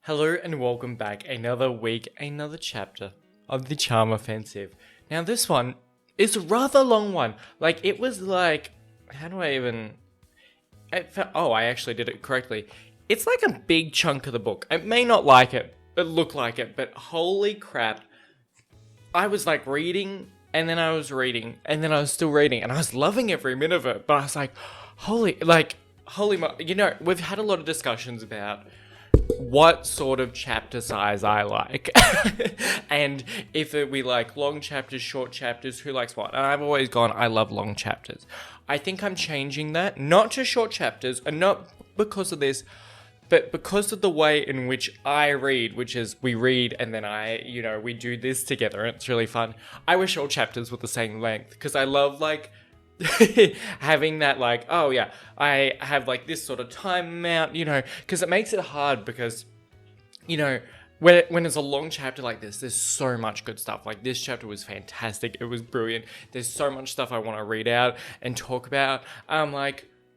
Hello and welcome back. Another week, another chapter of the Charm Offensive. Now this one is a rather long one. It was like, how do I even... I actually did it correctly. It's like a big chunk of the book. I may not like it, but look like it, but holy crap. I was like reading, and then I was reading, and then I was still reading, and I was loving every minute of it, but I was like, holy, we've had a lot of discussions about what sort of chapter size I like. And if we like long chapters, short chapters, who likes what? And I've always gone, I love long chapters. I think I'm changing that, not to short chapters, and not because of this, but because of the way in which I read, which is we read and then we do this together and it's really fun. I wish all chapters were the same length because I love having that I have this sort of time amount, because it makes it hard because, when it's a long chapter like this, there's so much good stuff. Like this chapter was fantastic. It was brilliant. There's so much stuff I want to read out and talk about.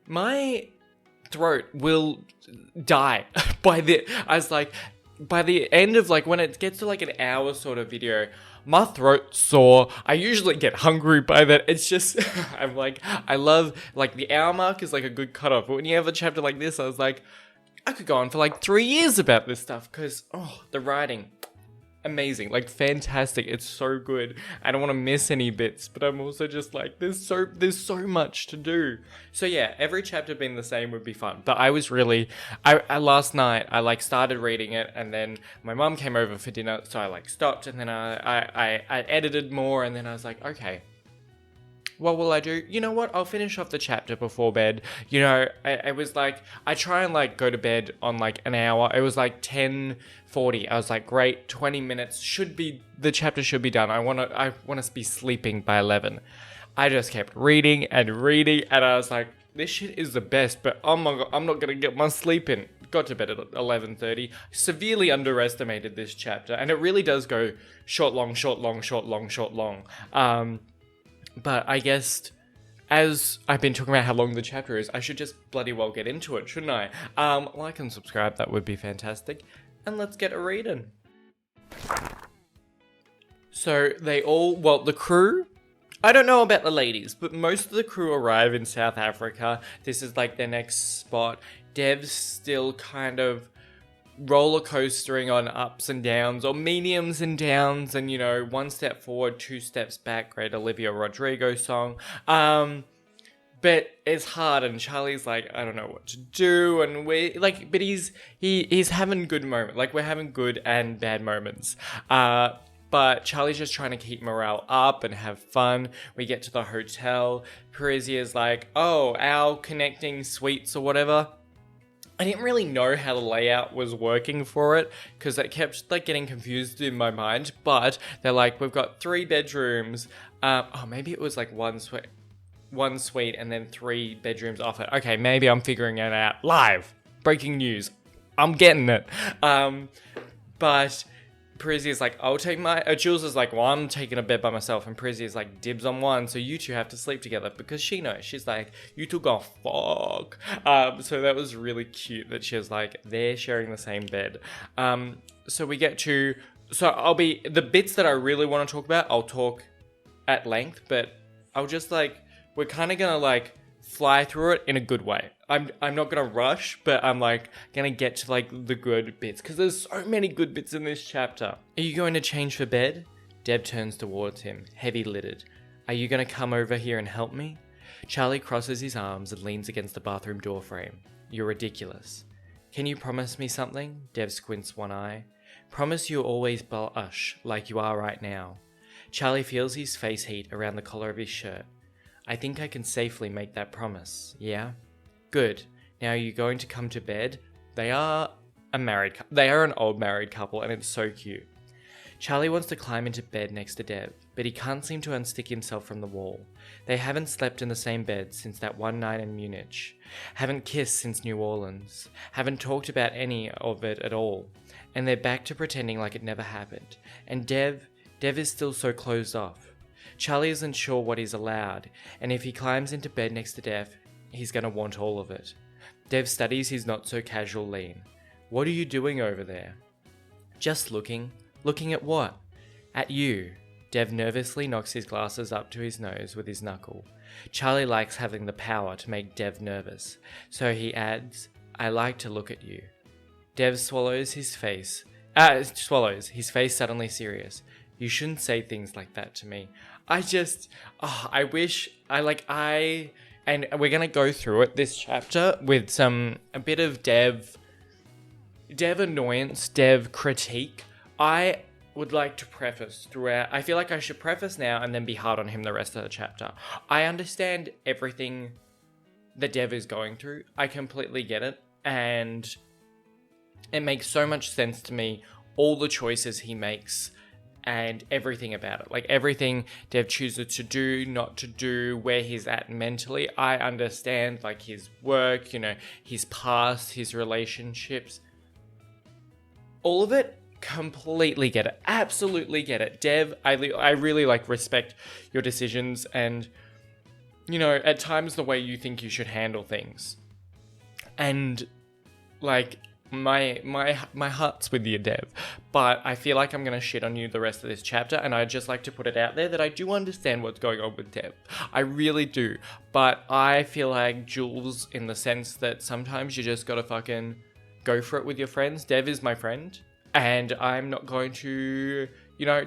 My throat will die by the end of when it gets to an hour sort of video, my throat's sore. I usually get hungry by that. It's just, I love, the hour mark is a good cutoff. But when you have a chapter like this, I was like, I could go on for 3 years about this stuff because, the writing, amazing, fantastic. It's so good. I don't want to miss any bits, but I'm also just there's so much to do. So yeah, every chapter being the same would be fun. But I was really, last night I started reading it, and then my mum came over for dinner, so I stopped, and then I edited more, and then I was like, okay, what will I do? You know what? I'll finish off the chapter before bed. I was I try and go to bed on an hour. It was 10:40. I was great, 20 minutes the chapter should be done. I want to be sleeping by 11. I just kept reading and reading, and I was like, this shit is the best, but oh my god, I'm not gonna get my sleep in. Got to bed at 11:30. Severely underestimated this chapter, and it really does go short, long, short, long, short, long, short, long. But I guess, as I've been talking about how long the chapter is, I should just bloody well get into it, shouldn't I? Like and subscribe, that would be fantastic. And let's get a reading. So the crew, I don't know about the ladies, but most of the crew arrive in South Africa. This is their next spot. Dev's still kind of roller coastering on ups and downs, or mediums and downs, and one step forward, two steps back. Great Olivia Rodrigo song. But it's hard, and Charlie's I don't know what to do, and but he's having good moments. We're having good and bad moments. But Charlie's just trying to keep morale up and have fun. We get to the hotel. Parisia's our connecting suites or whatever. I didn't really know how the layout was working for it because it kept getting confused in my mind. But they're we've got 3 bedrooms. Maybe it was one suite and then 3 bedrooms off it. Okay, maybe I'm figuring it out live. Breaking news. I'm getting it. But Parisia's I'll take Jules is well, I'm taking a bed by myself, and Parisia's dibs on one, so you two have to sleep together, because she knows. She's you two gonna fuck. So that was really cute that she was they're sharing the same bed. So we get to, the bits that I really want to talk about, I'll talk at length, but I'll just we're kind of gonna fly through it in a good way. I'm not gonna rush, but I'm gonna get to the good bits, because there's so many good bits in this chapter. Are you going to change for bed? Deb turns towards him, heavy-lidded. Are you gonna come over here and help me? Charlie crosses his arms and leans against the bathroom door frame. You're ridiculous. Can you promise me something? Deb squints one eye. Promise you'll always blush like you are right now. Charlie feels his face heat around the collar of his shirt. I think I can safely make that promise, yeah? Good. Now are you going to come to bed? They are an old married couple, and it's so cute. Charlie wants to climb into bed next to Deb, but he can't seem to unstick himself from the wall. They haven't slept in the same bed since that one night in Munich. Haven't kissed since New Orleans. Haven't talked about any of it at all. And they're back to pretending like it never happened. And Dev is still so closed off. Charlie isn't sure what he's allowed, and if he climbs into bed next to Dev, he's gonna want all of it. Dev studies his not-so-casual lean. "What are you doing over there?" "Just looking." "Looking at what?" "At you." Dev nervously knocks his glasses up to his nose with his knuckle. Charlie likes having the power to make Dev nervous, so he adds, "I like to look at you." Dev swallows, his face suddenly serious. "You shouldn't say things like that to me." I wish, and we're gonna go through it this chapter with a bit of Dev annoyance, Dev critique. I would like to preface throughout. I feel like I should preface now and then be hard on him the rest of the chapter. I understand everything that Dev is going through. I completely get it. And it makes so much sense to me, all the choices he makes and everything about it. Like everything Dev chooses to do, not to do, where he's at mentally. I understand like his work, his past, his relationships. All of it. Completely get it. Absolutely get it. Dev, I really respect your decisions and, at times the way you think you should handle things. And my heart's with you, Dev. But I feel like I'm going to shit on you the rest of this chapter, and I'd just like to put it out there that I do understand what's going on with Dev. I really do. But I feel like Jules, in the sense that sometimes you just gotta fucking go for it with your friends. Dev is my friend. And I'm not going to,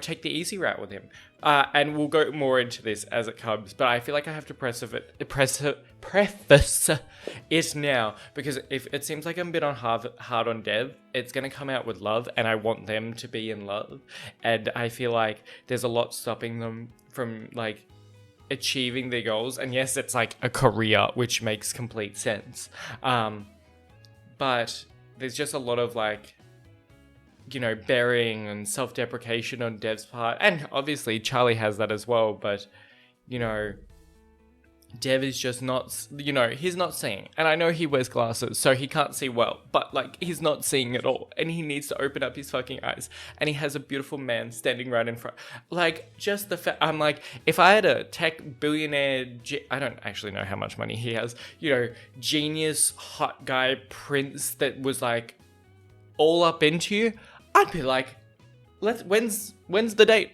take the easy route with him. And we'll go more into this as it comes. But I feel like I have to preface it now. Because if it seems like I'm a bit hard on Dev, it's going to come out with love. And I want them to be in love. And I feel like there's a lot stopping them from, achieving their goals. And yes, it's like a career, which makes complete sense. But there's just a lot of, burying and self-deprecation on Dev's part. And obviously Charlie has that as well, but, Dev is just not, he's not seeing. And I know he wears glasses, so he can't see well, but, he's not seeing at all. And he needs to open up his fucking eyes. And he has a beautiful man standing right in front. Just the fact, I'm if I had a tech billionaire, I don't actually know how much money he has, genius, hot guy, prince that was, all up into you, I'd be like, when's the date?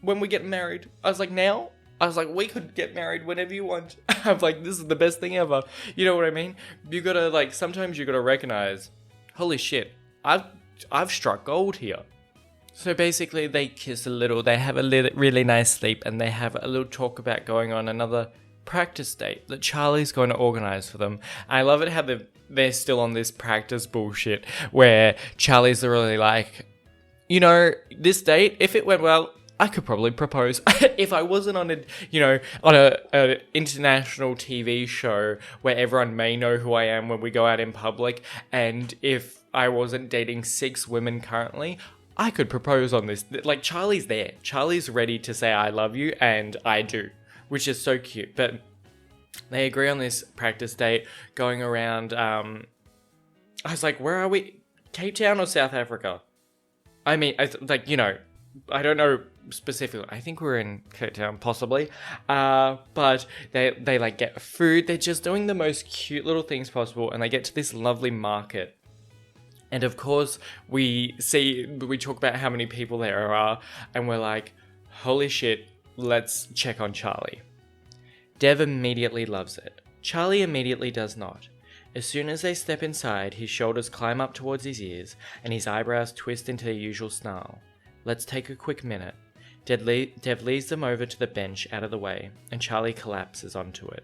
When we get married? I was like, now? I was like, we could get married whenever you want. I'm like, this is the best thing ever. You know what I mean? You gotta, sometimes you gotta recognize, holy shit, I've struck gold here. So basically, they kiss a little, they have a really nice sleep, and they have a little talk about going on another practice date that Charlie's going to organize for them. I love it how they're still on this practice bullshit where Charlie's really this date, if it went well, I could probably propose. If I wasn't on a international TV show where everyone may know who I am when we go out in public, and if I wasn't dating 6 women currently, I could propose on this. Charlie's there. Charlie's ready to say I love you, and I do. Which is so cute. But they agree on this practice date, going around, I was like, where are we? Cape Town or South Africa? I mean, I don't know specifically. I think we're in Cape Town, possibly. But they get food. They're just doing the most cute little things possible. And they get to this lovely market. And of course, we talk about how many people there are. And we're like, holy shit. Let's check on Charlie. Dev immediately loves it. Charlie immediately does not. As soon as they step inside, his shoulders climb up towards his ears, and his eyebrows twist into their usual snarl. Let's take a quick minute. Dev leads them over to the bench out of the way, and Charlie collapses onto it.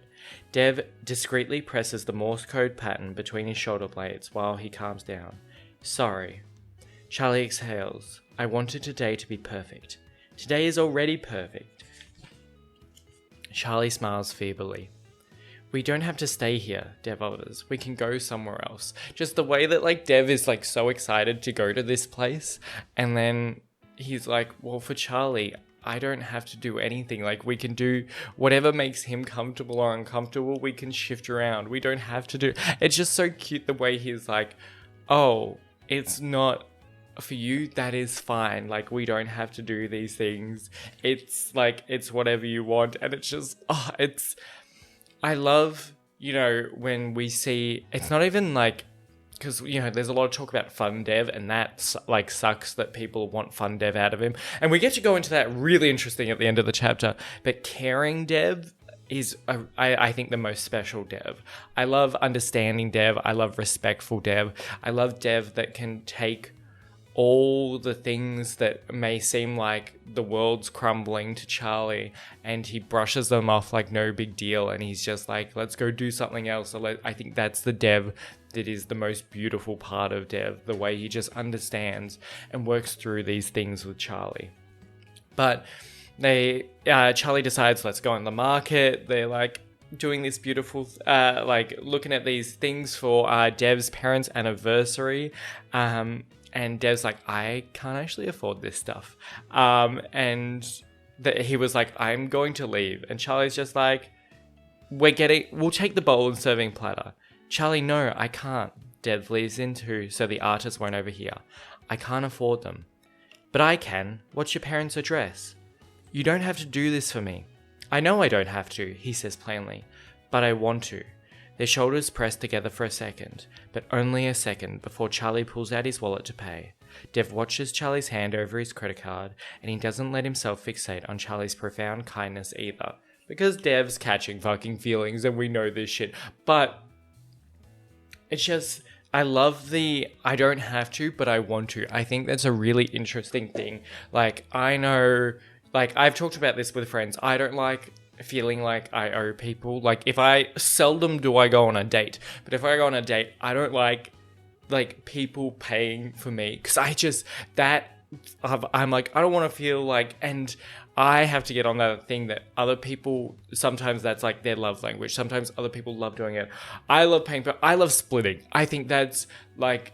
Dev discreetly presses the Morse code pattern between his shoulder blades while he calms down. Sorry. Charlie exhales. I wanted today to be perfect. Today is already perfect. Charlie smiles feebly. We don't have to stay here, Dev offers. We can go somewhere else. Just the way that Dev is so excited to go to this place, and then he's like, well, for Charlie, I don't have to do anything. We can do whatever makes him comfortable or uncomfortable. We can shift around. We don't have to do. It's just so cute the way he's like, oh, it's not for you, that is fine. We don't have to do these things. It's it's whatever you want. And it's just, I love, when we see, it's not even because, you know, there's a lot of talk about fun Dev, and that, like, sucks that people want fun Dev out of him. And we get to go into that really interesting at the end of the chapter. But caring Dev is, I think, the most special Dev. I love understanding Dev. I love respectful Dev. I love Dev that can take all the things that may seem like the world's crumbling to Charlie, and he brushes them off like no big deal, and he's just like, let's go do something else. I think that's the Dev that is the most beautiful part of Dev, the way he just understands and works through these things with Charlie. But Charlie decides, let's go on the market. They're like doing this beautiful, like looking at these things for Dev's parents' anniversary. And Dev's like, I can't actually afford this stuff. And he was like, I'm going to leave. And Charlie's just like, we'll take the bowl and serving platter. Charlie, no, I can't. Dev leaves in too, so the artist won't overhear. I can't afford them. But I can. What's your parents' address? You don't have to do this for me. I know I don't have to, he says plainly, but I want to. Their shoulders press together for a second, but only a second before Charlie pulls out his wallet to pay. Dev watches Charlie's hand over his credit card, and he doesn't let himself fixate on Charlie's profound kindness either. Because Dev's catching fucking feelings, and we know this shit. But it's just, I love the I don't have to, but I want to. I think that's a really interesting thing. Like, I know, like, I've talked about this with friends. I don't like feeling like I owe people. Like, seldom do I go on a date, but if I go on a date, I don't like people paying for me, because I'm like, I don't want to feel like, and I have to get on that thing that other people, sometimes that's like their love language. Sometimes other people love doing it. I love paying for, I love splitting. I think that's like,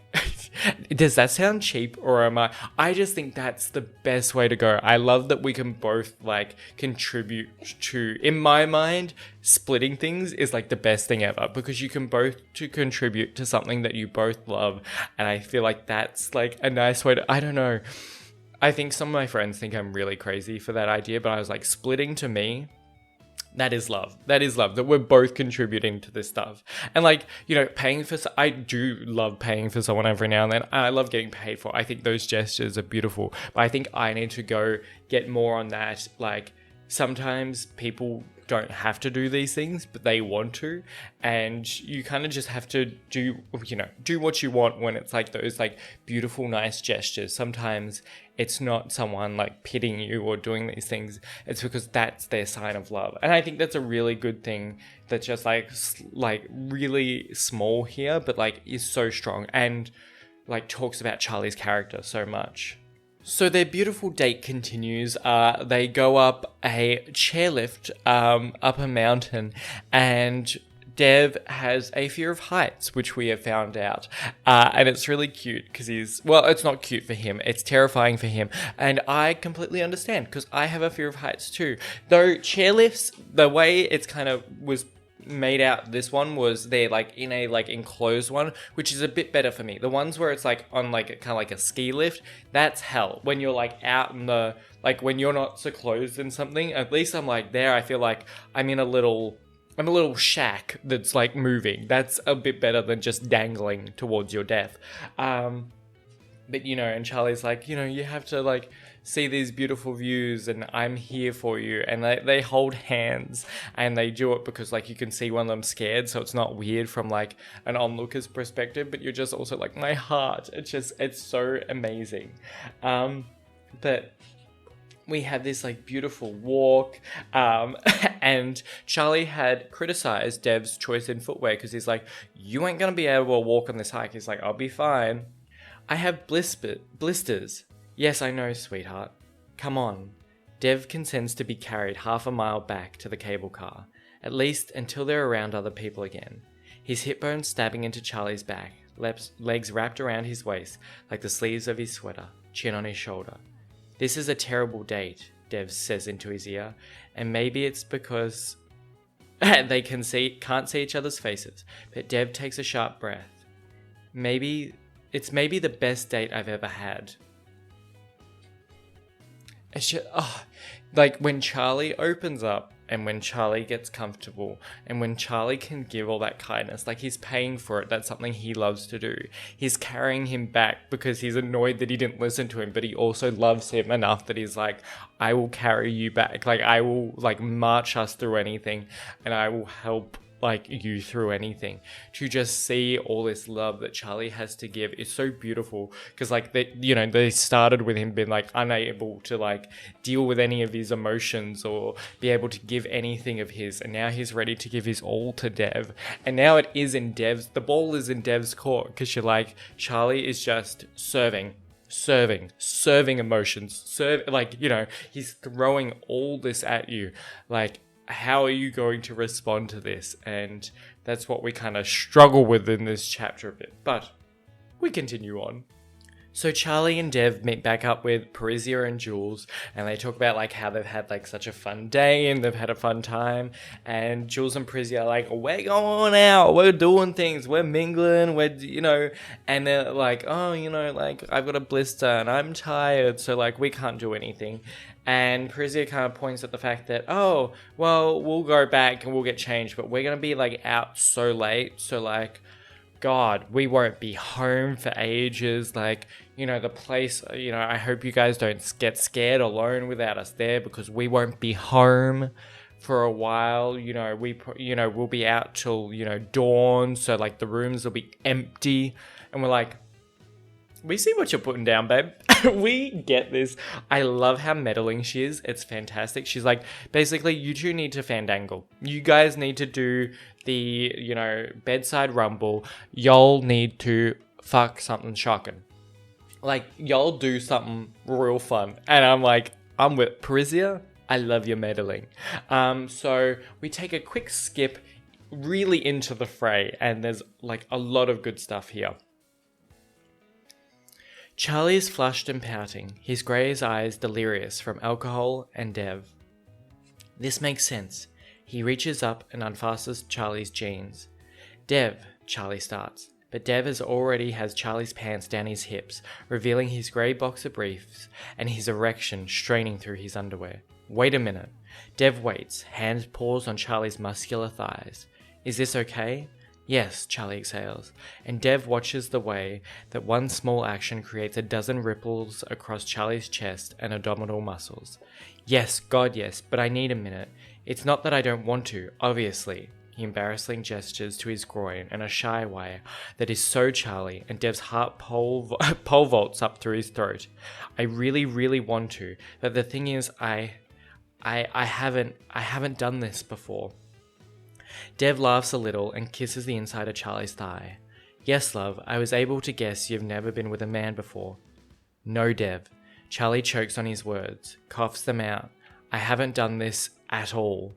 does that sound cheap, or I just think that's the best way to go. I love that we can both like contribute to, in my mind, splitting things is like the best thing ever, because you can both to contribute to something that you both love. And I feel like that's like a nice way to, I don't know. I think some of my friends think I'm really crazy for that idea, but I was like, splitting to me, that is love. That is love, that we're both contributing to this stuff. And like, you know, I do love paying for someone every now and then. I love getting paid for. I think those gestures are beautiful, but I think I need to go get more on that. Like, sometimes people don't have to do these things, but they want to, and you kind of just have to do what you want when it's like those like beautiful, nice gestures. Sometimes it's not someone like pitying you or doing these things. It's because that's their sign of love. And I think that's a really good thing that's just like really small here, but like is so strong and like talks about Charlie's character so much. So their beautiful date continues. They go up a chairlift up a mountain, and Dev has a fear of heights, which we have found out. And it's really cute because it's not cute for him. It's terrifying for him. And I completely understand, because I have a fear of heights too. Though chairlifts, the way it's kind of was made out, this one was they're like in a like enclosed one, which is a bit better for me. The ones where it's like on like kind of like a ski lift, that's hell. When you're like out in the, like when you're not so closed in something, at least I'm like there, I feel like I'm a little shack that's like moving. That's a bit better than just dangling towards your death. But you know, and Charlie's like, you know, you have to like see these beautiful views, and I'm here for you. And they hold hands, and they do it because like you can see one of them scared, so it's not weird from like an onlooker's perspective, but you're just also like, my heart. It's so amazing. But we have this like beautiful walk, and Charlie had criticized Dev's choice in footwear, because he's like, you ain't gonna be able to walk on this hike. He's like, I'll be fine. I have blisters. Yes, I know, sweetheart. Come on. Dev consents to be carried half a mile back to the cable car, at least until they're around other people again. His hip bones stabbing into Charlie's back, legs wrapped around his waist like the sleeves of his sweater, chin on his shoulder. This is a terrible date, Dev says into his ear, and maybe it's because they can't see each other's faces, but Dev takes a sharp breath. It's maybe the best date I've ever had. It's just, like when Charlie opens up and when Charlie gets comfortable, and when Charlie can give all that kindness, like he's paying for it. That's something he loves to do. He's carrying him back because he's annoyed that he didn't listen to him, but he also loves him enough that he's like, I will carry you back. Like, I will like march us through anything, and I will help like you through anything. To just see all this love that Charlie has to give is so beautiful, because like they started with him being like unable to like deal with any of his emotions or be able to give anything of his, and now he's ready to give his all to Dev, and now the ball is in Dev's court, because you're like, Charlie is just serving emotions, he's throwing all this at you. Like, how are you going to respond to this? And that's what we kind of struggle with in this chapter a bit, but we continue on. So Charlie and Dev meet back up with Parisia and Jules, and they talk about like how they've had like such a fun day and they've had a fun time. And Jules and Parisia are like, we're going out, we're doing things, we're mingling, and they're like, oh, like I've got a blister and I'm tired, so like we can't do anything. And Parisia kind of points at the fact that, oh, well, we'll go back and we'll get changed, but we're going to be like out so late, so like, God, we won't be home for ages. Like, the place, I hope you guys don't get scared alone without us there, because we won't be home for a while. We'll be out till, dawn. So like the rooms will be empty. And we're like, we see what you're putting down, babe. We get this. I love how meddling she is. It's fantastic. She's like, basically, you two need to fandangle. You guys need to do the, bedside rumble. Y'all need to fuck something shocking. Like, y'all do something real fun. And I'm like, I'm with Parisia. I love your meddling. So we take a quick skip really into the fray, and there's like a lot of good stuff here. Charlie is flushed and pouting, his grey eyes delirious from alcohol and Dev. This makes sense. He reaches up and unfastens Charlie's jeans. Dev, Charlie starts, but Dev already has Charlie's pants down his hips, revealing his grey boxer briefs and his erection straining through his underwear. Wait a minute. Dev waits, hands paused on Charlie's muscular thighs. Is this okay? Yes, Charlie exhales, and Dev watches the way that one small action creates a dozen ripples across Charlie's chest and abdominal muscles. Yes, God yes, but I need a minute. It's not that I don't want to, obviously. He embarrassingly gestures to his groin in a shy way that is so Charlie, and Dev's heart pole vaults up through his throat. I really, really want to, but the thing is, I haven't done this before. Dev laughs a little and kisses the inside of Charlie's thigh. Yes, love, I was able to guess you've never been with a man before. No, Dev. Charlie chokes on his words, coughs them out. I haven't done this at all.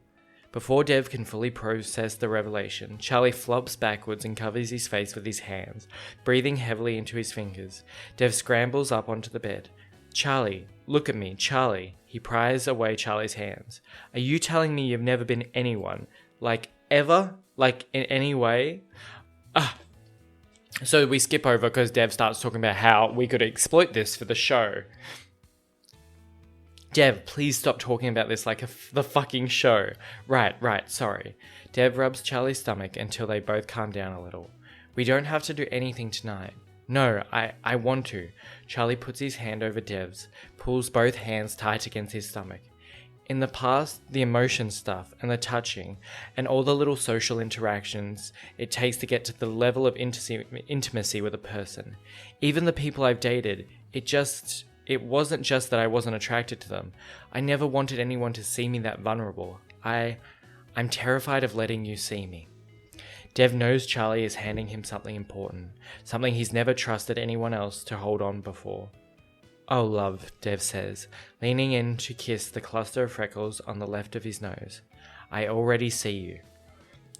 Before Dev can fully process the revelation, Charlie flops backwards and covers his face with his hands, breathing heavily into his fingers. Dev scrambles up onto the bed. Charlie, look at me, Charlie. He pries away Charlie's hands. Are you telling me you've never been anyone? Like, ever? Like, in any way? So we skip over because Dev starts talking about how we could exploit this for the show. Dev, please stop talking about this like the fucking show. Right, sorry. Dev rubs Charlie's stomach until they both calm down a little. We don't have to do anything tonight. No, I want to. Charlie puts his hand over Dev's, pulls both hands tight against his stomach. In the past, the emotion stuff and the touching and all the little social interactions it takes to get to the level of intimacy with a person. Even the people I've dated, it wasn't just that I wasn't attracted to them. I never wanted anyone to see me that vulnerable. I'm terrified of letting you see me. Dev knows Charlie is handing him something important, something he's never trusted anyone else to hold on before. Oh, love, Dev says, leaning in to kiss the cluster of freckles on the left of his nose. I already see you.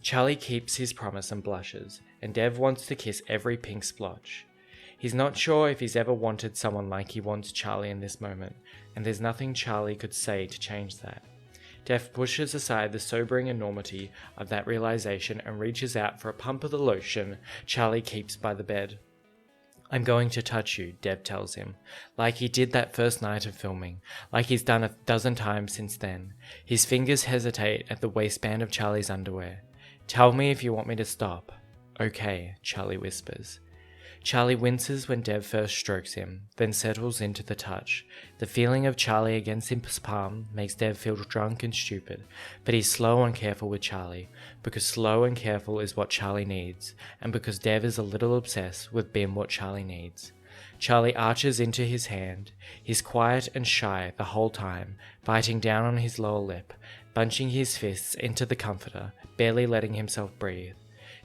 Charlie keeps his promise and blushes, and Dev wants to kiss every pink splotch. He's not sure if he's ever wanted someone like he wants Charlie in this moment, and there's nothing Charlie could say to change that. Dev pushes aside the sobering enormity of that realization and reaches out for a pump of the lotion Charlie keeps by the bed. I'm going to touch you, Dev tells him, like he did that first night of filming, like he's done 12 times since then. His fingers hesitate at the waistband of Charlie's underwear. Tell me if you want me to stop. Okay, Charlie whispers. Charlie winces when Dev first strokes him, then settles into the touch. The feeling of Charlie against his palm makes Dev feel drunk and stupid, but he's slow and careful with Charlie, because slow and careful is what Charlie needs, and because Dev is a little obsessed with being what Charlie needs. Charlie arches into his hand. He's quiet and shy the whole time, biting down on his lower lip, bunching his fists into the comforter, barely letting himself breathe.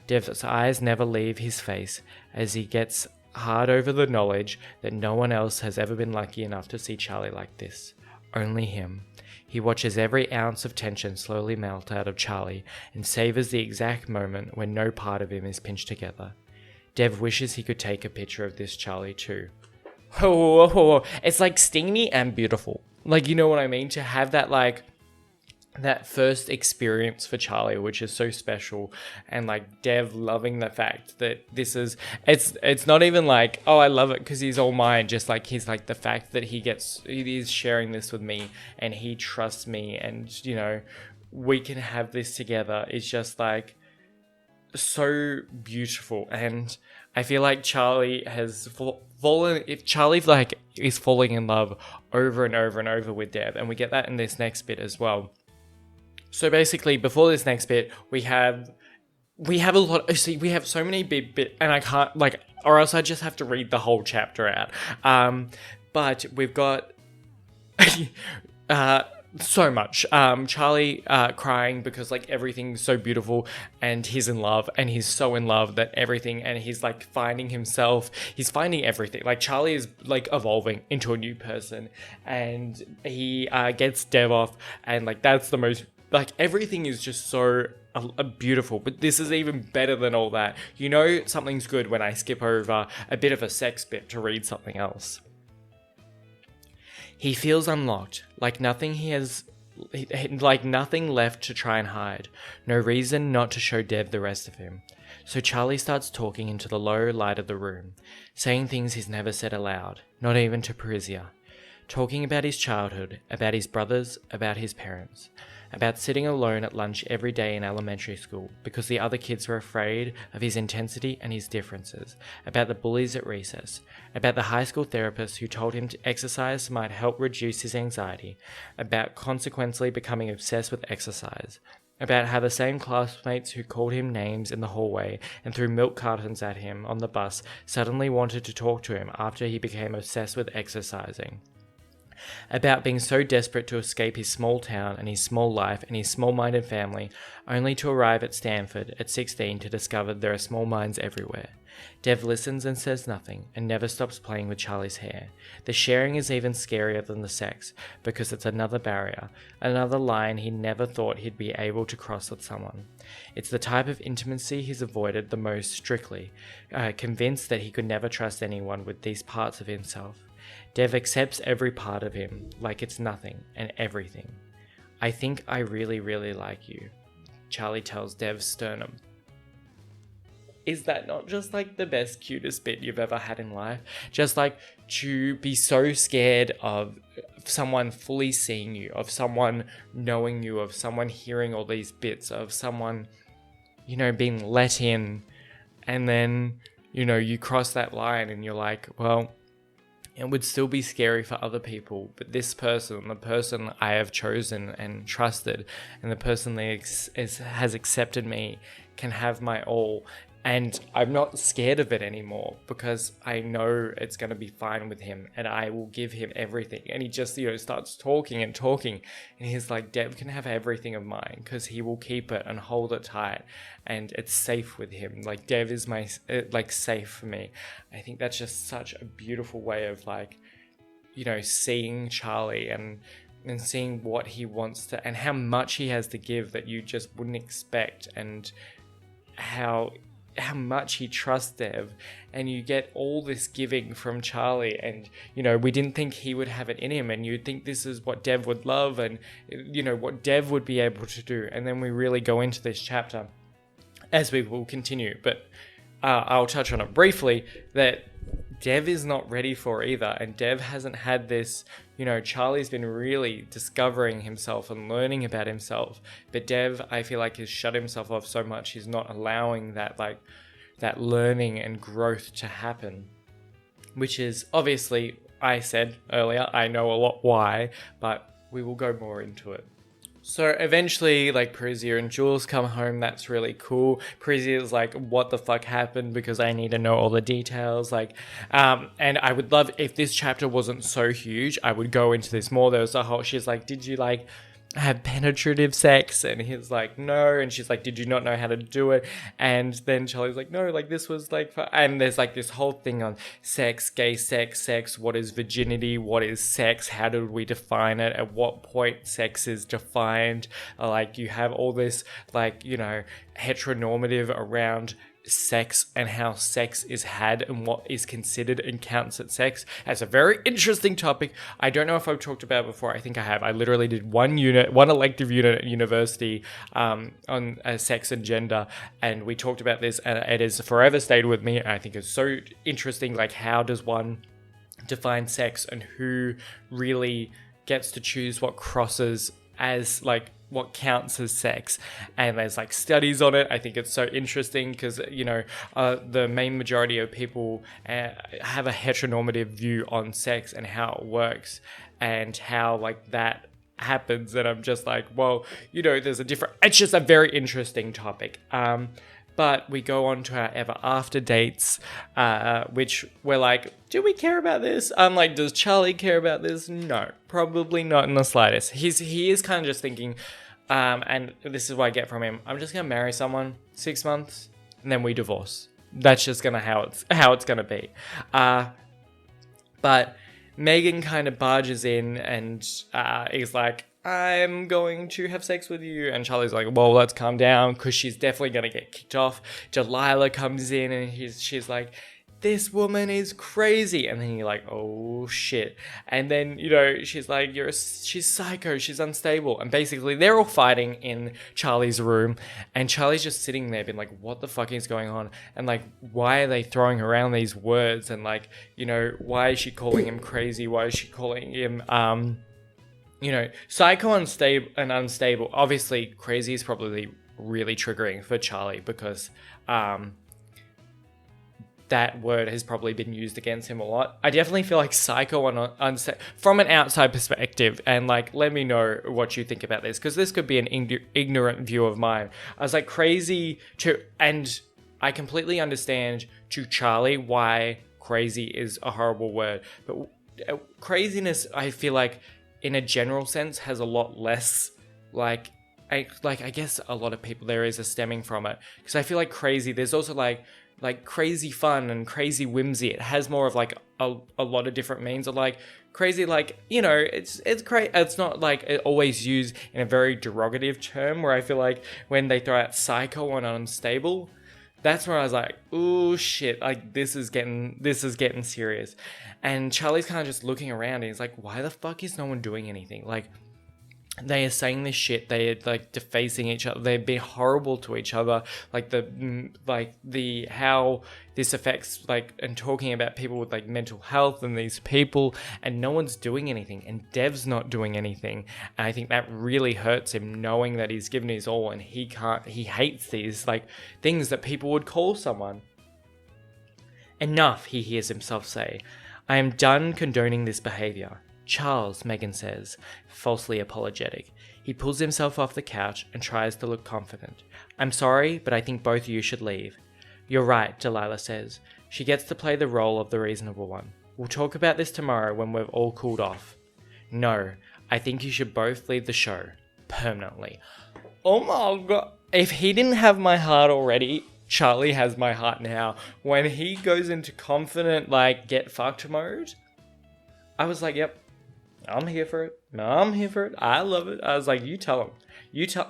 Dev's eyes never leave his face as he gets hard over the knowledge that no one else has ever been lucky enough to see Charlie like this. Only him. He watches every ounce of tension slowly melt out of Charlie and savors the exact moment when no part of him is pinched together. Dev wishes he could take a picture of this Charlie too. Oh, it's like steamy and beautiful. Like, you know what I mean? To have that, like, that first experience for Charlie, which is so special, and like Dev loving the fact that this is, it's not even like, oh, I love it because he's all mine, just like he's like the fact that he is sharing this with me and he trusts me, and you know, we can have this together is just like so beautiful. And I feel like Charlie has fallen, if Charlie like is falling in love over and over and over with Dev, and we get that in this next bit as well. So basically, before this next bit, we have a lot. See, we have so many bit, and I can't like, or else I just have to read the whole chapter out. But we've got so much. Charlie crying because like everything's so beautiful, and he's in love, and he's so in love that everything, and he's like finding himself. He's finding everything. Like Charlie is like evolving into a new person, and he gets Dev off, and like that's the most. Like, everything is just so beautiful, but this is even better than all that. You know something's good when I skip over a bit of a sex bit to read something else. He feels unlocked, like nothing left to try and hide. No reason not to show Dev the rest of him. So Charlie starts talking into the low light of the room, saying things he's never said aloud, not even to Parisia. Talking about his childhood, about his brothers, about his parents. About sitting alone at lunch every day in elementary school because the other kids were afraid of his intensity and his differences, about the bullies at recess, about the high school therapist who told him to exercise might help reduce his anxiety, about consequently becoming obsessed with exercise, about how the same classmates who called him names in the hallway and threw milk cartons at him on the bus suddenly wanted to talk to him after he became obsessed with exercising. About being so desperate to escape his small town and his small life and his small-minded family, only to arrive at Stanford at 16 to discover there are small minds everywhere. Dev listens and says nothing, and never stops playing with Charlie's hair. The sharing is even scarier than the sex, because it's another barrier, another line he never thought he'd be able to cross with someone. It's the type of intimacy he's avoided the most strictly, convinced that he could never trust anyone with these parts of himself. Dev accepts every part of him like it's nothing and everything. I think I really, really like you, Charlie tells Dev's sternum. Is that not just like the best, cutest bit you've ever had in life? Just like to be so scared of someone fully seeing you, of someone knowing you, of someone hearing all these bits, of someone, you know, being let in, and then, you know, you cross that line and you're like, well, it would still be scary for other people, but this person, the person I have chosen and trusted, and the person that has accepted me, can have my all. And I'm not scared of it anymore because I know it's going to be fine with him and I will give him everything. And he just, you know, starts talking and talking. And he's like, Dev can have everything of mine because he will keep it and hold it tight. And it's safe with him. Like, Dev is my, like, safe for me. I think that's just such a beautiful way of, like, you know, seeing Charlie and seeing what he wants to, and how much he has to give that you just wouldn't expect, and how much he trusts Dev, and you get all this giving from Charlie, and you know, we didn't think he would have it in him, and you'd think this is what Dev would love, and you know, what Dev would be able to do. And then we really go into this chapter, as we will continue, but I'll touch on it briefly, that Dev is not ready for either. And Dev hasn't had this, Charlie's been really discovering himself and learning about himself. But Dev, I feel like, has shut himself off so much. He's not allowing that, that learning and growth to happen. Which is obviously, I said earlier, I know a lot why, but we will go more into it. So eventually, Prizia and Jules come home. That's really cool. Prizia is like, what the fuck happened? Because I need to know all the details. And I would love, if this chapter wasn't so huge, I would go into this more. There was a whole, she's like, did you have penetrative sex? And he's like, no. And she's like, did you not know how to do it? And then Charlie's like, no, this was and there's this whole thing on sex, gay sex, what is virginity, what is sex, how do we define it, at what point sex is defined. You have all this heteronormative around sex and how sex is had and what is considered and counts as sex. That's a very interesting topic. I don't know if I've talked about it before. I think I have. I literally did one elective unit at university on sex and gender, and we talked about this, and it has forever stayed with me. I think it's so interesting, how does one define sex and who really gets to choose what crosses as what counts as sex. And there's studies on it. I think it's so interesting because the main majority of people have a heteronormative view on sex and how it works and how that happens. And I'm just there's a different, it's just a very interesting topic. But we go on to our ever after dates, which we're do we care about this? I'm does Charlie care about this? No, probably not in the slightest. He is kind of just thinking, and this is what I get from him, I'm just going to marry someone 6 months and then we divorce. That's just going to how it's going to be. But Megan kind of barges in and is like, I'm going to have sex with you. And Charlie's like, well, let's calm down, because she's definitely going to get kicked off. Delilah comes in and she's like, this woman is crazy. And then you're like, oh shit. And then, she's like, she's psycho, she's unstable. And basically they're all fighting in Charlie's room. And Charlie's just sitting there being like, what the fuck is going on? And why are they throwing around these words? And why is she calling him crazy? Why is she calling him, psycho and unstable. Obviously, crazy is probably really triggering for Charlie because that word has probably been used against him a lot. I definitely feel like psycho and unstable from an outside perspective, and let me know what you think about this, because this could be an ignorant view of mine. I was crazy and I completely understand to Charlie why crazy is a horrible word, but craziness, I feel like, in a general sense, has a lot less, I guess a lot of people there is a stemming from it. Because I feel like crazy, there's also crazy fun and crazy whimsy. It has more of a lot of different means of crazy, it's crazy. It's not it always used in a very derogative term, where I feel like when they throw out psycho and unstable, that's where I was like, oh shit, this is getting serious. And Charlie's kind of just looking around and he's like, why the fuck is no one doing anything? They are saying this shit, they are defacing each other, they're being horrible to each other, the how this affects and talking about people with mental health and these people, and no one's doing anything, and Dev's not doing anything. And I think that really hurts him, knowing that he's given his all and he hates these things that people would call someone. Enough, he hears himself say. I am done condoning this behavior. Charles, Megan says, falsely apologetic. He pulls himself off the couch and tries to look confident. I'm sorry, but I think both of you should leave. You're right, Delilah says. She gets to play the role of the reasonable one. We'll talk about this tomorrow when we've all cooled off. No, I think you should both leave the show. Permanently. Oh my god. If he didn't have my heart already, Charlie has my heart now. When he goes into confident, get fucked mode, I was like, yep. I'm here for it. I'm here for it. I love it. I was like, you tell him.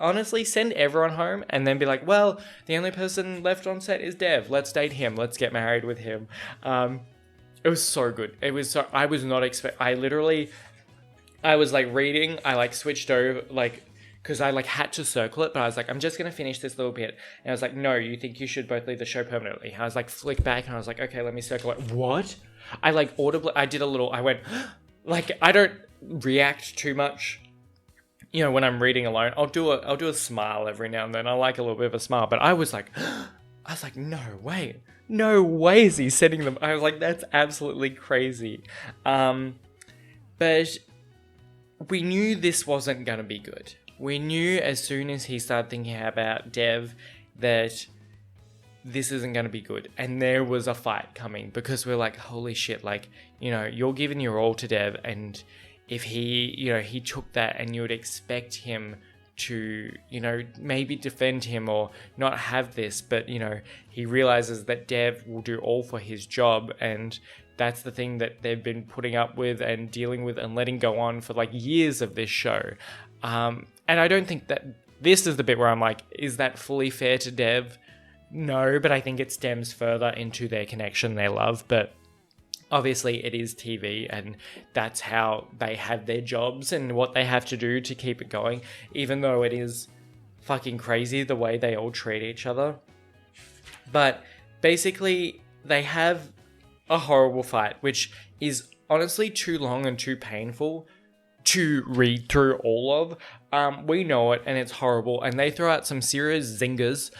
Honestly, send everyone home and then be like, well, the only person left on set is Dev. Let's date him. Let's get married with him. It was so good. It was so, I was not expect. I was reading. I switched over, because I like had to circle it, but I was like, I'm just going to finish this little bit. And I was like, no, you think you should both leave the show permanently. And I was like, flick back and I was like, okay, let me circle it. What? I like audibly, I went, like, I don't react too much. You know, when I'm reading alone, I'll do a smile every now and then. I like a little bit of a smile, but I was like, no way is he setting them. I was like, that's absolutely crazy. But we knew this wasn't going to be good. We knew as soon as he started thinking about Dev that this isn't going to be good. And there was a fight coming because we're like, holy shit, like, you know, you're giving your all to Dev, and if he took that, and you would expect him to, maybe defend him or not have this, but, he realizes that Dev will do all for his job, and that's the thing that they've been putting up with and dealing with and letting go on for like years of this show. And I don't think that this is the bit where I'm like, is that fully fair to Dev? No, but I think it stems further into their connection, their love, but obviously it is TV and that's how they have their jobs and what they have to do to keep it going, even though it is fucking crazy the way they all treat each other. But basically they have a horrible fight, which is honestly too long and too painful to read through all of. We know it and it's horrible, and they throw out some serious zingers.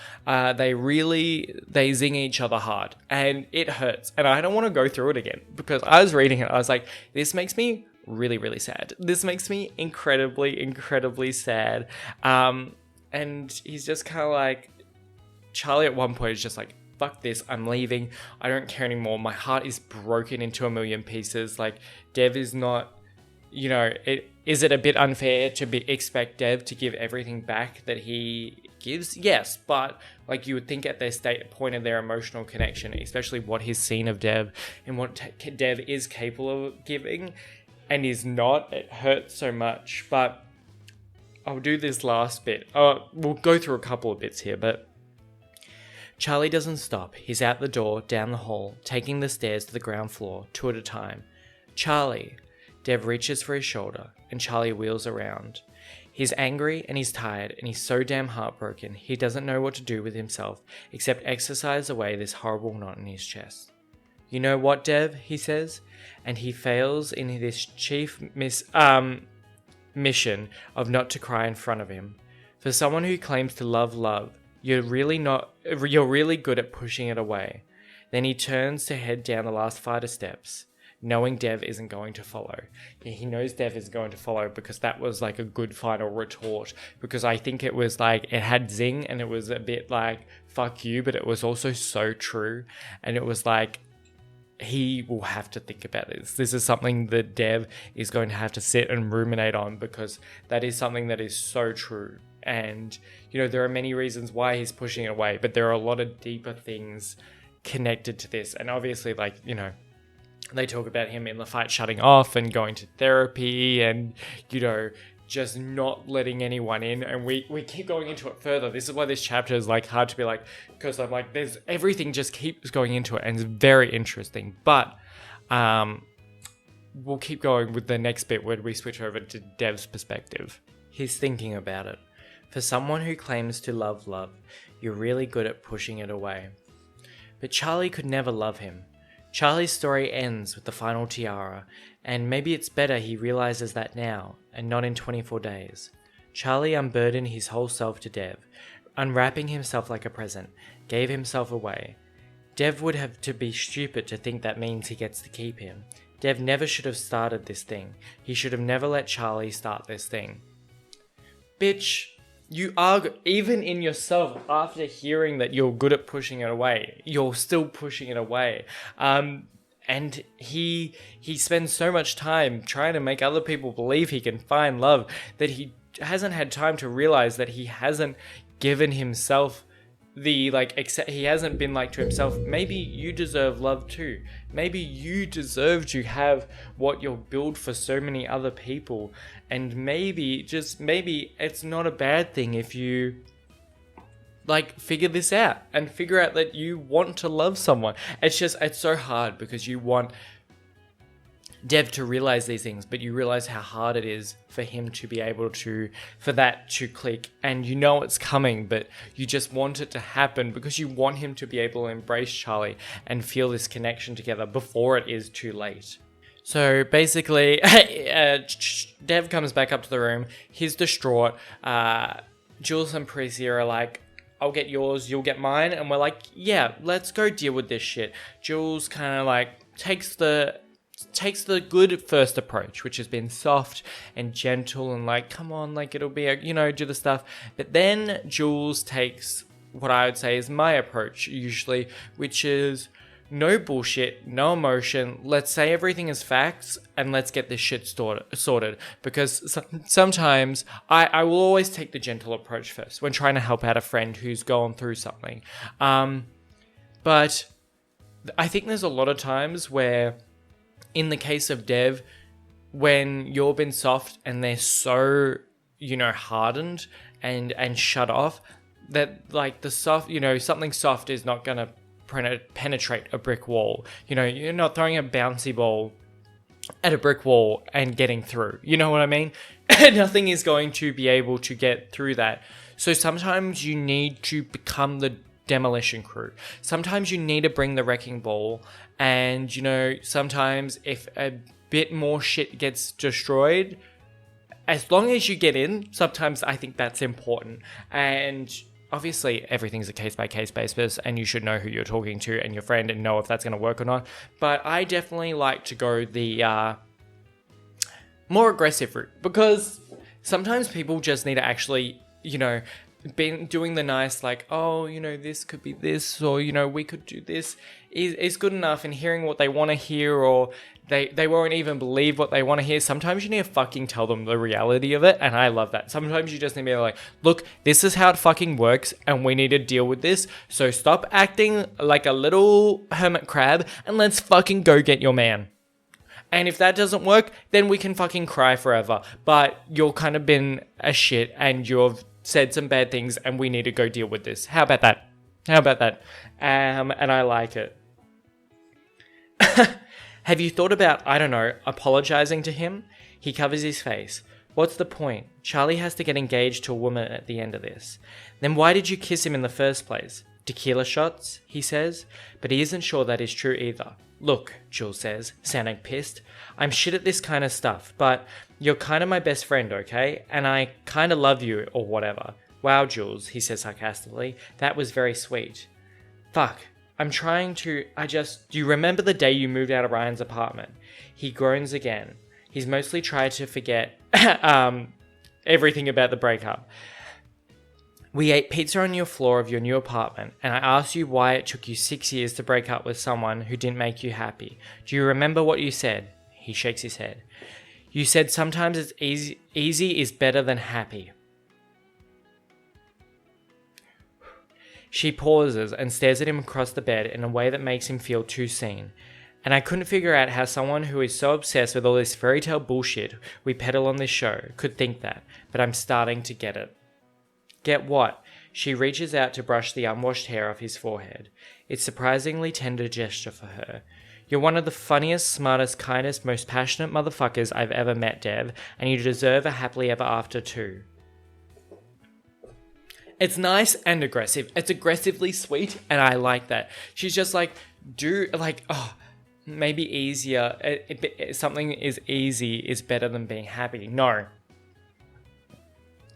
They zing each other hard and it hurts, and I don't want to go through it again because I was reading it, I was like, this makes me really, really sad. This makes me incredibly, incredibly sad. And he's just kind of like, Charlie at one point is just like, fuck this, I'm leaving, I don't care anymore, my heart is broken into a million pieces. Like, Dev is not, is it a bit unfair to expect Dev to give everything back that he gives? Yes, but like you would think at their point of their emotional connection, especially what he's seen of Dev and what Dev is capable of giving and is not, it hurts so much. But I'll do this last bit. We'll go through a couple of bits here, but Charlie doesn't stop. He's out the door, down the hall, taking the stairs to the ground floor, 2 at a time. Charlie. Dev reaches for his shoulder, and Charlie wheels around. He's angry and he's tired, and he's so damn heartbroken, he doesn't know what to do with himself except exercise away this horrible knot in his chest. You know what, Dev? He says, and he fails in his chief mission of not to cry in front of him. For someone who claims to love, you're really good at pushing it away. Then he turns to head down the last flight of steps, knowing Dev isn't going to follow. He knows Dev is going to follow because that was like a good final retort, because I think it was like, it had zing and it was a bit like, fuck you, but it was also so true. And it was like, he will have to think about this. This is something that Dev is going to have to sit and ruminate on, because that is something that is so true. And, there are many reasons why he's pushing it away, but there are a lot of deeper things connected to this. And obviously, like, they talk about him in the fight shutting off and going to therapy and, just not letting anyone in. And we keep going into it further. This is why this chapter is like hard to be like, because I'm like, there's everything just keeps going into it and it's very interesting. But we'll keep going with the next bit where we switch over to Dev's perspective. He's thinking about it. For someone who claims to love, you're really good at pushing it away. But Charlie could never love him. Charlie's story ends with the final tiara, and maybe it's better he realizes that now, and not in 24 days. Charlie unburdened his whole self to Dev, unwrapping himself like a present, gave himself away. Dev would have to be stupid to think that means he gets to keep him. Dev never should have started this thing. He should have never let Charlie start this thing. Bitch, you are, even in yourself, after hearing that you're good at pushing it away, you're still pushing it away. And he spends so much time trying to make other people believe he can find love that he hasn't had time to realize that he hasn't given himself he hasn't been like to himself, maybe you deserve love too. Maybe you deserve to have what you're built for so many other people. And maybe, just maybe, it's not a bad thing if you figure this out and figure out that you want to love someone. It's so hard because you want Dev to realize these things, but you realize how hard it is for him to be able to, for that to click, and you know it's coming, but you just want it to happen because you want him to be able to embrace Charlie and feel this connection together before it is too late. So basically, Dev comes back up to the room. He's distraught. Jules and Parisi are like, I'll get yours, you'll get mine. And we're like, yeah, let's go deal with this shit. Jules kind of like takes the good first approach, which has been soft and gentle and like, come on, like it'll be, do the stuff. But then Jules takes what I would say is my approach usually, which is no bullshit, no emotion. Let's say everything is facts and let's get this shit sorted. Because sometimes I will always take the gentle approach first when trying to help out a friend who's going through something. But I think there's a lot of times where, in the case of Dev, when you're been soft and they're so, hardened and shut off, that like the soft, something soft is not going to penetrate a brick wall. You're not throwing a bouncy ball at a brick wall and getting through. You know what I mean? Nothing is going to be able to get through that. So sometimes you need to become the demolition crew. Sometimes you need to bring the wrecking ball, and sometimes if a bit more shit gets destroyed, as long as you get in, sometimes I think that's important. And obviously everything's a case-by-case basis, and you should know who you're talking to and your friend and know if that's going to work or not. But I definitely like to go the more aggressive route, because sometimes people just need to actually, been doing the nice, like, oh, this could be this, or, we could do this, is good enough, and hearing what they want to hear, or they won't even believe what they want to hear. Sometimes you need to fucking tell them the reality of it, and I love that. Sometimes you just need to be like, look, this is how it fucking works, and we need to deal with this, so stop acting like a little hermit crab, and let's fucking go get your man. And if that doesn't work, then we can fucking cry forever, but you're kind of been a shit, and you've said some bad things, and we need to go deal with this. How about that? And I like it. Have you thought about, apologizing to him? He covers his face. What's the point? Charlie has to get engaged to a woman at the end of this. Then why did you kiss him in the first place? Tequila shots, he says, but he isn't sure that is true either. Look, Jules says, sounding pissed, I'm shit at this kind of stuff, but you're kind of my best friend, okay? And I kind of love you, or whatever. Wow, Jules, he says sarcastically, that was very sweet. Fuck, I'm trying to, do you remember the day you moved out of Ryan's apartment? He groans again. He's mostly tried to forget everything about the breakup. We ate pizza on your floor of your new apartment, and I asked you why it took you 6 years to break up with someone who didn't make you happy. Do you remember what you said? He shakes his head. You said sometimes it's easy is better than happy. She pauses and stares at him across the bed in a way that makes him feel too seen. And I couldn't figure out how someone who is so obsessed with all this fairy tale bullshit we peddle on this show could think that, but I'm starting to get it. Get what? She reaches out to brush the unwashed hair off his forehead. It's a surprisingly tender gesture for her. You're one of the funniest, smartest, kindest, most passionate motherfuckers I've ever met, Dev, and you deserve a happily ever after too. It's nice and aggressive. It's aggressively sweet, and I like that. She's just like, maybe easier. Something is easy is better than being happy. No.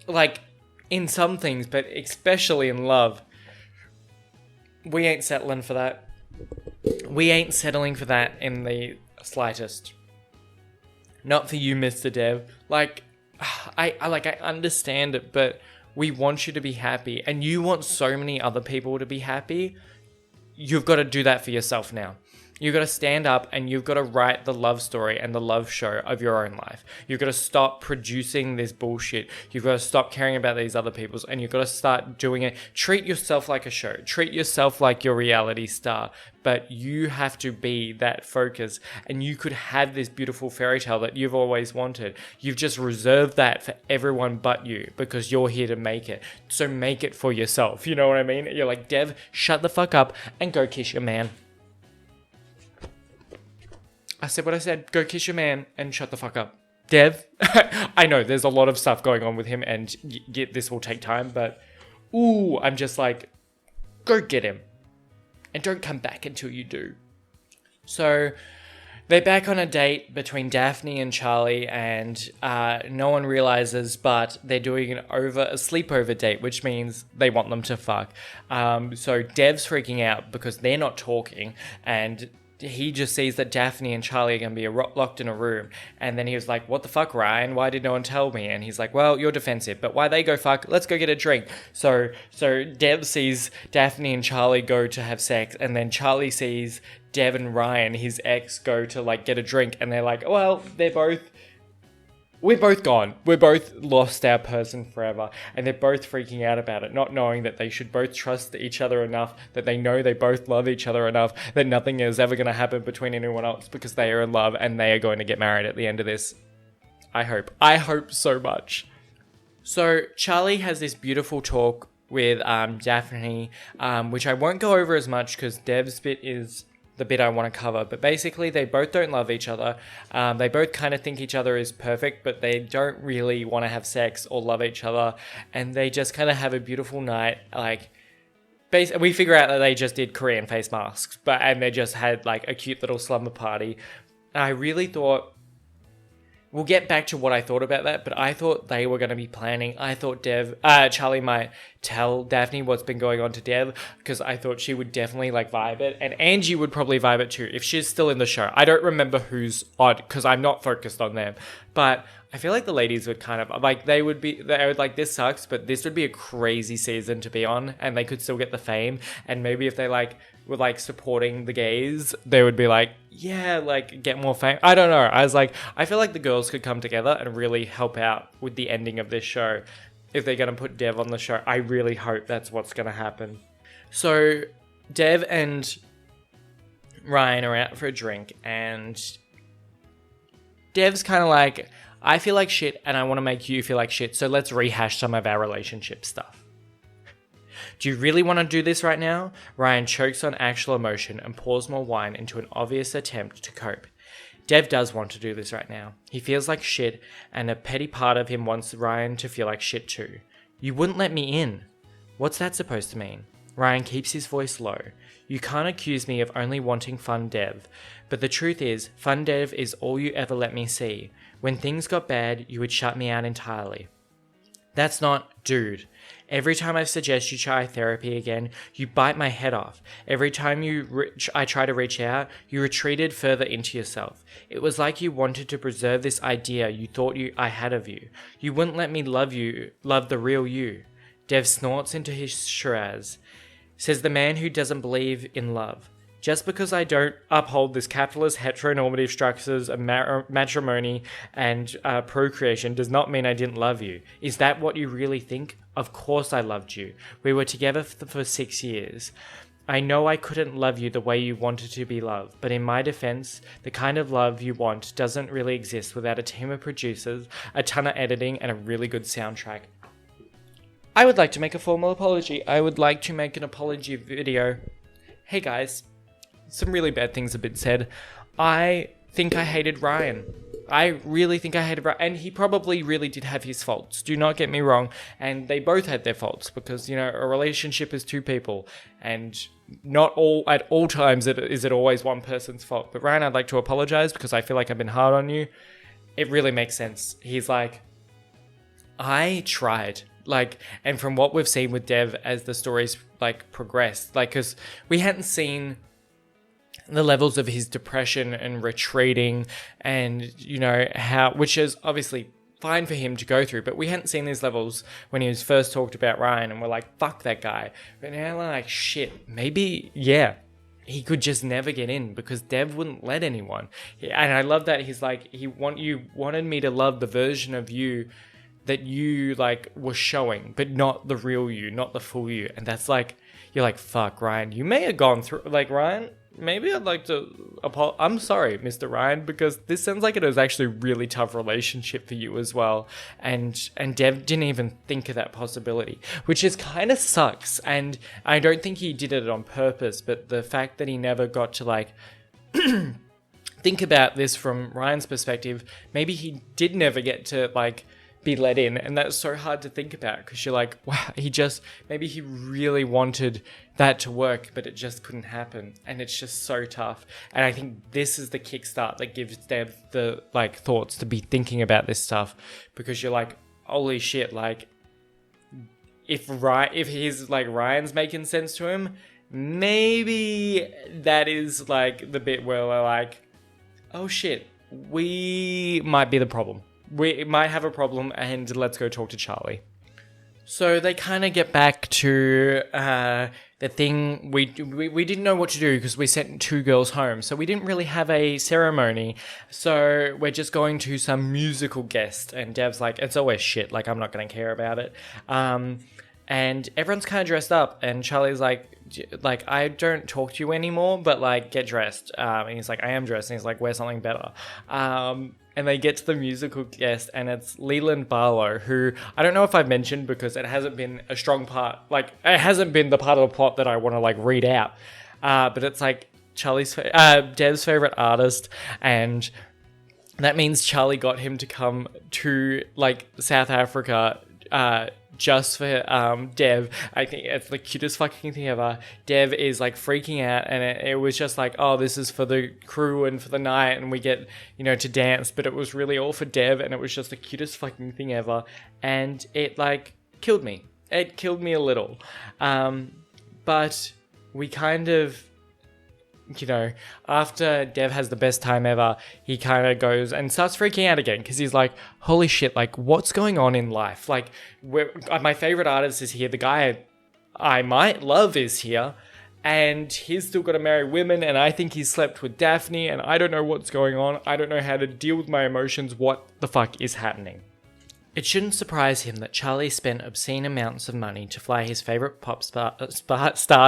Like, in some things, but especially in love, we ain't settling for that. We ain't settling for that in the slightest. Not for you, Mr. Dev. Like, I understand it, but we want you to be happy, and you want so many other people to be happy. You've got to do that for yourself now. You've got to stand up and you've got to write the love story and the love show of your own life. You've got to stop producing this bullshit. You've got to stop caring about these other people's, and you've got to start doing it. Treat yourself like a show. Treat yourself like your reality star. But you have to be that focus, and you could have this beautiful fairy tale that you've always wanted. You've just reserved that for everyone but you because you're here to make it. So make it for yourself. You know what I mean? You're like, Dev, shut the fuck up and go kiss your man. I said what I said. Go kiss your man and shut the fuck up. Dev, I know there's a lot of stuff going on with him and this will take time, but I'm just like, go get him. And don't come back until you do. So they're back on a date between Daphne and Charlie, and no one realizes, but they're doing a sleepover date, which means they want them to fuck. So Dev's freaking out because they're not talking, and he just sees that Daphne and Charlie are going to be locked in a room. And then he was like, what the fuck, Ryan? Why did no one tell me? And he's like, well, you're defensive, but why they go fuck? Let's go get a drink. So Dev sees Daphne and Charlie go to have sex, and then Charlie sees Dev and Ryan, his ex, go to like get a drink, and they're like, well, we're both gone. We're both lost our person forever. And they're both freaking out about it, not knowing that they should both trust each other enough, that they know they both love each other enough, that nothing is ever going to happen between anyone else because they are in love and they are going to get married at the end of this. I hope. I hope so much. So Charlie has this beautiful talk with Daphne, which I won't go over as much because Dev's bit is the bit I want to cover, but basically they both don't love each other. They both kind of think each other is perfect, but they don't really want to have sex or love each other, and they just kind of have a beautiful night. Like, we figure out that they just did Korean face masks, and they just had like a cute little slumber party. And I really thought, we'll get back to what I thought about that, but I thought they were going to be planning. I thought Charlie might tell Daphne what's been going on to Dev, because I thought she would definitely like vibe it, and Angie would probably vibe it too if she's still in the show. I don't remember who's on because I'm not focused on them, but I feel like the ladies would kind of like they would like, this sucks, but this would be a crazy season to be on, and they could still get the fame. And maybe if they like were like supporting the gays, they would be like, yeah, like get more fame. I don't know. I was like, I feel like the girls could come together and really help out with the ending of this show. If they're going to put Dev on the show, I really hope that's what's going to happen. So Dev and Ryan are out for a drink, and Dev's kind of like, I feel like shit and I want to make you feel like shit, so let's rehash some of our relationship stuff. Do you really want to do this right now? Ryan chokes on actual emotion and pours more wine into an obvious attempt to cope. Dev does want to do this right now. He feels like shit, and a petty part of him wants Ryan to feel like shit too. You wouldn't let me in. What's that supposed to mean? Ryan keeps his voice low. You can't accuse me of only wanting fun Dev, but the truth is, fun Dev is all you ever let me see. When things got bad, you would shut me out entirely. That's not, dude. Every time I suggest you try therapy again, you bite my head off. Every time I try to reach out, you retreated further into yourself. It was like you wanted to preserve this idea you thought I had of you. You wouldn't let me love the real you. Dev snorts into his Shiraz. Says the man who doesn't believe in love. Just because I don't uphold this capitalist heteronormative structures of matrimony and procreation does not mean I didn't love you. Is that what you really think? Of course I loved you. We were together for 6 years. I know I couldn't love you the way you wanted to be loved, but in my defense, the kind of love you want doesn't really exist without a team of producers, a ton of editing, and a really good soundtrack. I would like to make a formal apology. I would like to make an apology video. Hey guys. Some really bad things have been said. I think I hated Ryan. I really think I hated Ryan. And he probably really did have his faults. Do not get me wrong. And they both had their faults because, you know, a relationship is two people. And not at all times is it always one person's fault. But Ryan, I'd like to apologize because I feel like I've been hard on you. It really makes sense. He's like, I tried. Like, and from what we've seen with Dev as the stories like progressed, like, because we hadn't seen the levels of his depression and retreating and, you know, which is obviously fine for him to go through, but we hadn't seen these levels when he was first talked about Ryan, and we're like, fuck that guy. But now we're like, shit, maybe, yeah, he could just never get in because Dev wouldn't let anyone. And I love that he's like, you wanted me to love the version of you that you like were showing, but not the real you, not the full you. And that's like, you're like, fuck, Ryan, you may have gone through, like, Ryan, maybe I'd like to I'm sorry, Mr. Ryan, because this sounds like it was actually a really tough relationship for you as well. And Dev didn't even think of that possibility, which is kind of sucks. And I don't think he did it on purpose, but the fact that he never got to like think about this from Ryan's perspective, maybe he did never get to like be let in, and that's so hard to think about because you're like, wow, maybe he really wanted that to work, but it just couldn't happen, and it's just so tough. And I think this is the kickstart that gives Dev the like thoughts to be thinking about this stuff, because you're like, holy shit, like if he's like Ryan's making sense to him, maybe that is like the bit where we're like, oh shit, we might be the problem. We might have a problem, and let's go talk to Charlie. So they kind of get back to the thing. We didn't know what to do because we sent 2 girls home. So we didn't really have a ceremony. So we're just going to some musical guest. And Dev's like, it's always shit. Like, I'm not going to care about it. And everyone's kind of dressed up. And Charlie's like, I don't talk to you anymore, but like, get dressed. And he's like, I am dressed. And he's like, wear something better. And they get to the musical guest, and it's Leland Barlow, who I don't know if I've mentioned because it hasn't been a strong part. Like, it hasn't been the part of the plot that I want to like read out. But it's like Dev's favorite artist, and that means Charlie got him to come to like South Africa just for Dev. I think it's the cutest fucking thing ever. Dev is like freaking out, and it was just like, oh, this is for the crew and for the night, and we get, to dance, but it was really all for Dev, and it was just the cutest fucking thing ever, and it like killed me. It killed me a little. But we kind of, after Dev has the best time ever, he kind of goes and starts freaking out again because he's like, holy shit, like, what's going on in life? Like, my favorite artist is here. The guy I might love is here, and he's still got to marry women, and I think he's slept with Daphne, and I don't know what's going on. I don't know how to deal with my emotions. What the fuck is happening? It shouldn't surprise him that Charlie spent obscene amounts of money to fly his favourite pop star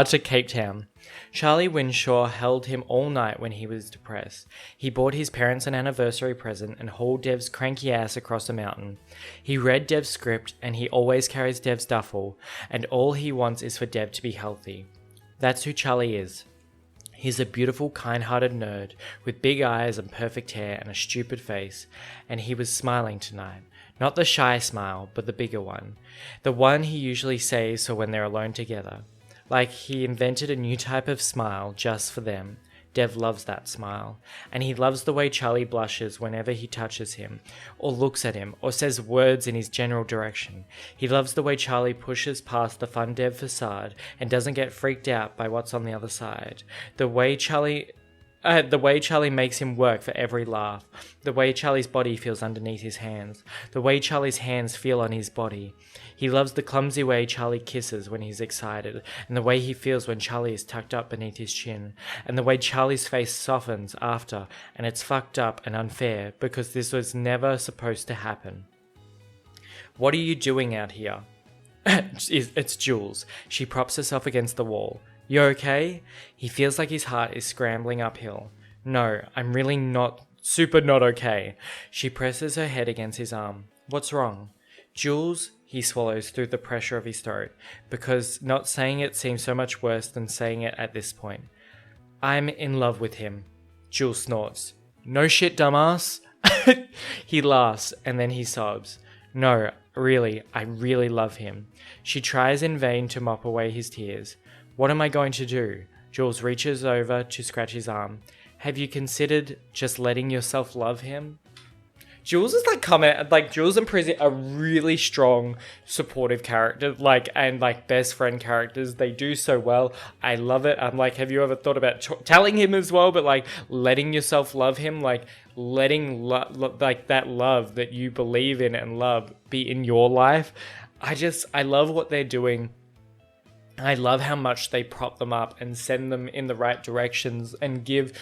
to Cape Town. Charlie Winshaw held him all night when he was depressed. He bought his parents an anniversary present and hauled Dev's cranky ass across a mountain. He read Dev's script, and he always carries Dev's duffel, and all he wants is for Dev to be healthy. That's who Charlie is. He's a beautiful, kind-hearted nerd with big eyes and perfect hair and a stupid face, and he was smiling tonight. Not the shy smile, but the bigger one. The one he usually saves for when they're alone together. Like he invented a new type of smile just for them. Dev loves that smile. And he loves the way Charlie blushes whenever he touches him, or looks at him, or says words in his general direction. He loves the way Charlie pushes past the fun Dev facade and doesn't get freaked out by what's on the other side. The way Charlie makes him work for every laugh. The way Charlie's body feels underneath his hands. The way Charlie's hands feel on his body. He loves the clumsy way Charlie kisses when he's excited, and the way he feels when Charlie is tucked up beneath his chin, and the way Charlie's face softens after, and it's fucked up and unfair because this was never supposed to happen. What are you doing out here? It's Jules. She props herself against the wall. You okay? He feels like his heart is scrambling uphill. No, I'm really not okay. She presses her head against his arm. What's wrong? Jules, he swallows through the pressure of his throat, because not saying it seems so much worse than saying it at this point. I'm in love with him. Jules snorts. No shit, dumbass. He laughs, and then he sobs. No, really, I really love him. She tries in vain to mop away his tears. What am I going to do? Jules reaches over to scratch his arm. Have you considered just letting yourself love him? Jules is Jules and Prissy are really strong, supportive characters, and best friend characters. They do so well. I love it. I'm like, have you ever thought about telling him as well, but letting yourself love him, letting that love that you believe in and love be in your life. I love what they're doing. I love how much they prop them up and send them in the right directions and give,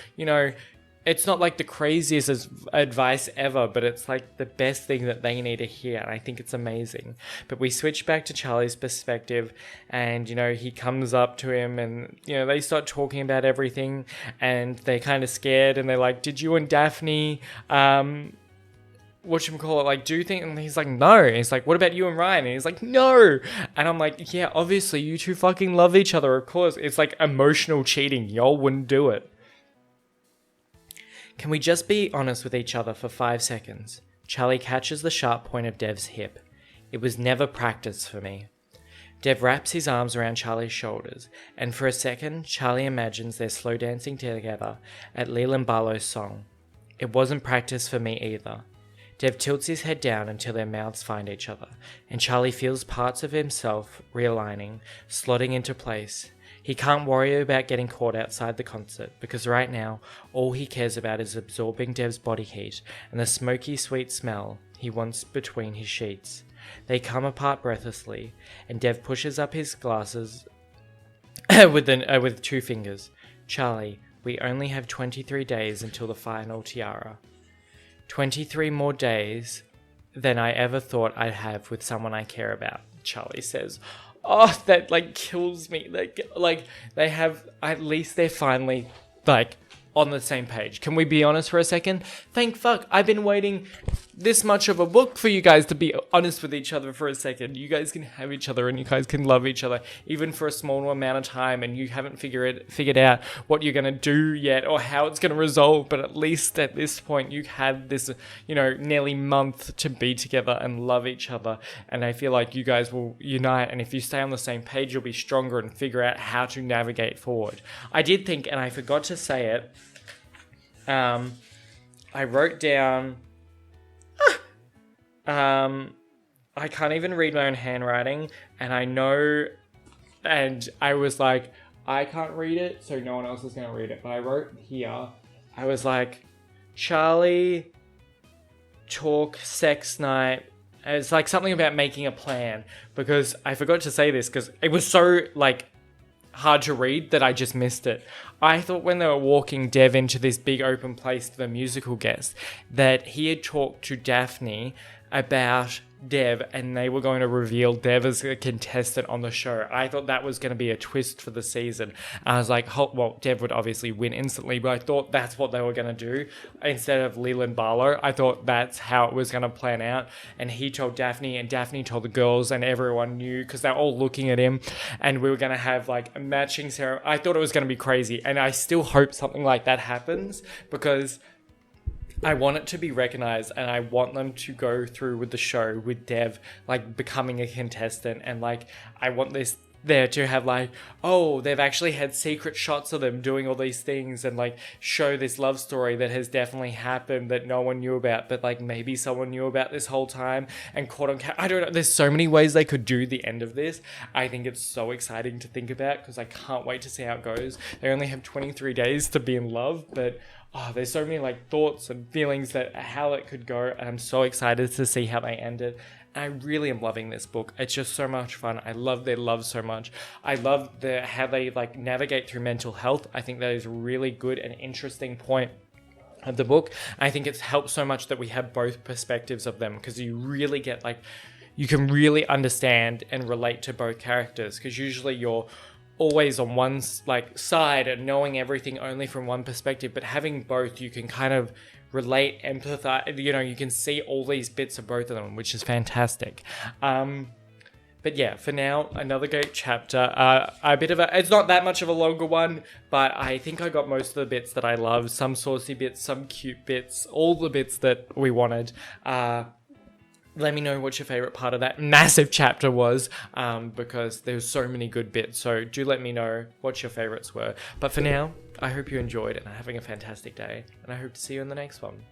it's not the craziest advice ever, but it's the best thing that they need to hear. And I think it's amazing. But we switch back to Charlie's perspective, and, he comes up to him and, they start talking about everything, and they're kind of scared, and they're like, did you and Daphne, do you think? And he's like, no. And he's like, what about you and Ryan? And he's like, no. And I'm like, yeah, obviously you two fucking love each other, of course. It's emotional cheating. Y'all wouldn't do it. Can we just be honest with each other for 5 seconds? Charlie catches the sharp point of Dev's hip. It was never practiced for me. Dev wraps his arms around Charlie's shoulders, and for a second, Charlie imagines they're slow dancing together at Leland Barlow's song. It wasn't practiced for me either. Dev tilts his head down until their mouths find each other, and Charlie feels parts of himself realigning, slotting into place. He can't worry about getting caught outside the concert, because right now, all he cares about is absorbing Dev's body heat and the smoky sweet smell he wants between his sheets. They come apart breathlessly, and Dev pushes up his glasses with 2 fingers. Charlie, we only have 23 days until the final tiara. 23 more days than I ever thought I'd have with someone I care about, Charlie says. Oh, that, kills me. Like, they have, at least they're finally, on the same page. Can we be honest for a second? Thank fuck, I've been waiting this much of a book for you guys to be honest with each other for a second. You guys can have each other and you guys can love each other even for a small amount of time, and you haven't figured out what you're going to do yet or how it's going to resolve, but at least at this point you have this, nearly month to be together and love each other, and I feel like you guys will unite, and if you stay on the same page you'll be stronger and figure out how to navigate forward. I did think, and I forgot to say it, I wrote down, I can't even read my own handwriting, and I was like, I can't read it, so no one else is going to read it, but I wrote here, I was like, Charlie, talk, sex night. It's like something about making a plan, because I forgot to say this, because it was so, hard to read that I just missed it. I thought when they were walking Dev into this big open place to the musical guest that he had talked to Daphne about Dev and they were going to reveal Dev as a contestant on the show. I thought that was going to be a twist for the season. I was like, Dev would obviously win instantly, but I thought that's what they were going to do instead of Leland Barlow. I thought that's how it was going to plan out. And he told Daphne, and Daphne told the girls, and everyone knew because they're all looking at him. And we were going to have a matching ceremony. I thought it was going to be crazy, and I still hope something like that happens because I want it to be recognized, and I want them to go through with the show with Dev becoming a contestant, and I want this there to have they've actually had secret shots of them doing all these things and show this love story that has definitely happened that no one knew about, but maybe someone knew about this whole time and caught on I don't know, there's so many ways they could do the end of this. I think it's so exciting to think about because I can't wait to see how it goes. They only have 23 days to be in love, but there's so many thoughts and feelings that how it could go, and I'm so excited to see how they end it. And I really am loving this book. It's just so much fun. I love their love so much. I love how they navigate through mental health. I think that is a really good and interesting point of the book. I think it's helped so much that we have both perspectives of them because you really get you can really understand and relate to both characters because usually you're always on one side and knowing everything only from one perspective, but having both you can kind of relate, empathize, you can see all these bits of both of them, which is fantastic. But yeah, for now, another great chapter. It's not that much of a longer one, but I think I got most of the bits that I love, some saucy bits, some cute bits, all the bits that we wanted. Let me know what your favorite part of that massive chapter was, because there's so many good bits. So do let me know what your favorites were. But for now, I hope you enjoyed and are having a fantastic day, and I hope to see you in the next one.